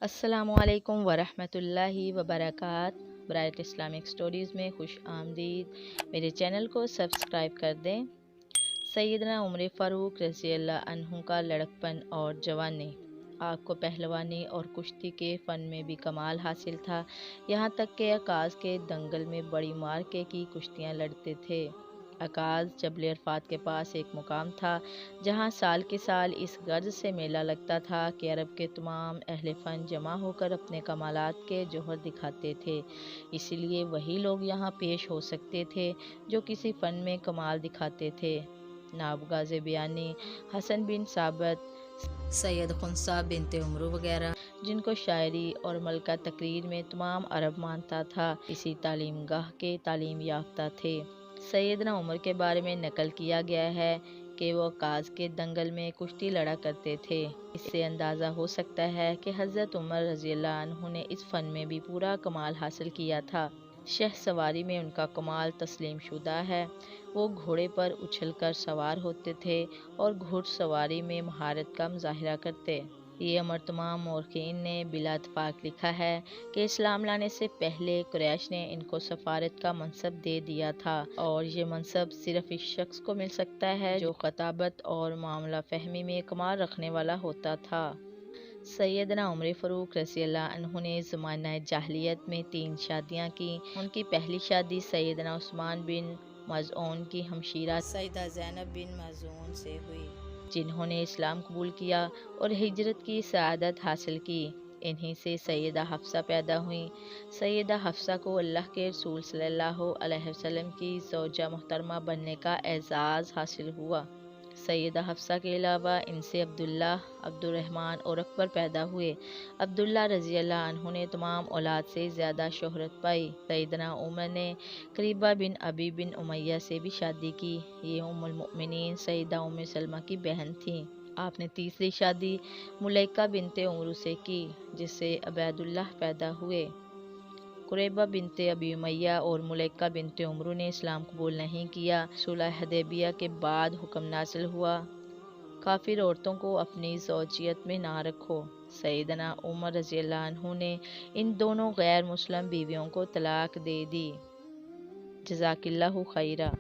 السلام علیکم ورحمۃ اللہ وبرکاتہ۔ برائٹ اسلامک سٹوریز میں خوش آمدید۔ میرے چینل کو سبسکرائب کر دیں۔ سیدنا عمر فاروق رضی اللہ عنہ کا لڑکپن اور جوانی۔ آپ کو پہلوانی اور کشتی کے فن میں بھی کمال حاصل تھا، یہاں تک کہ عکاظ کے دنگل میں بڑی مارکے کی کشتیاں لڑتے تھے۔ عکاظ جبل عرفات کے پاس ایک مقام تھا جہاں سال کے سال اس غرض سے میلہ لگتا تھا کہ عرب کے تمام اہل فن جمع ہو کر اپنے کمالات کے جوہر دکھاتے تھے، اسی لیے وہی لوگ یہاں پیش ہو سکتے تھے جو کسی فن میں کمال دکھاتے تھے۔ نابغہ بیانی، حسن بن ثابت، سید خنسا بنت عمرو وغیرہ، جن کو شاعری اور ملکہ تقریر میں تمام عرب مانتا تھا، اسی تعلیم گاہ کے تعلیم یافتہ تھے۔ سیدنا عمر کے بارے میں نقل کیا گیا ہے کہ وہ عکاظ کے دنگل میں کشتی لڑا کرتے تھے۔ اس سے اندازہ ہو سکتا ہے کہ حضرت عمر رضی اللہ عنہ نے اس فن میں بھی پورا کمال حاصل کیا تھا۔ شہ سواری میں ان کا کمال تسلیم شدہ ہے۔ وہ گھوڑے پر اچھل کر سوار ہوتے تھے اور گھڑ سواری میں مہارت کا مظاہرہ کرتے۔ یہ امر تمام مورخین نے بلا اتفاق لکھا ہے کہ اسلام لانے سے پہلے قریش نے ان کو سفارت کا منصب دے دیا تھا، اور یہ منصب صرف اس شخص کو مل سکتا ہے جو خطابت اور معاملہ فہمی میں کمال رکھنے والا ہوتا تھا۔ سیدنا عمر فاروق رضی اللہ عنہ نے زمانہ جاہلیت میں 3 شادیاں کی۔ ان کی پہلی شادی سیدنا عثمان بن مظعون کی ہمشیرہ سیدہ زینب بن مخزوم سے ہوئی، جنہوں نے اسلام قبول کیا اور ہجرت کی سعادت حاصل کی۔ انہی سے سیدہ حفصہ پیدا ہوئیں۔ سیدہ حفصہ کو اللہ کے رسول صلی اللہ علیہ وسلم کی زوجہ محترمہ بننے کا اعزاز حاصل ہوا۔ سیدہ حفصہ کے علاوہ ان سے عبداللہ، عبد الرحمن اور اکبر پیدا ہوئے۔ عبداللہ رضی اللہ عنہ نے تمام اولاد سے زیادہ شہرت پائی۔ سیدنا عمر نے قریبہ بن ابی بن امیہ سے بھی شادی کی۔ یہ ام المؤمنین سیدہ ام سلمہ کی بہن تھیں۔ آپ نے تیسری شادی ملیکہ بنت عمرو سے کی، جس سے عبید اللہ پیدا ہوئے۔ قریبہ بنت ابی امیہ اور ملیکہ بنت عمرو نے اسلام قبول نہیں کیا۔ صلح حدیبیہ کے بعد حکم نازل ہوا، کافر عورتوں کو اپنی زوجیت میں نہ رکھو۔ سیدنا عمر رضی اللہ عنہ نے ان دونوں غیر مسلم بیویوں کو طلاق دے دی۔ جزاک اللہ خیرا۔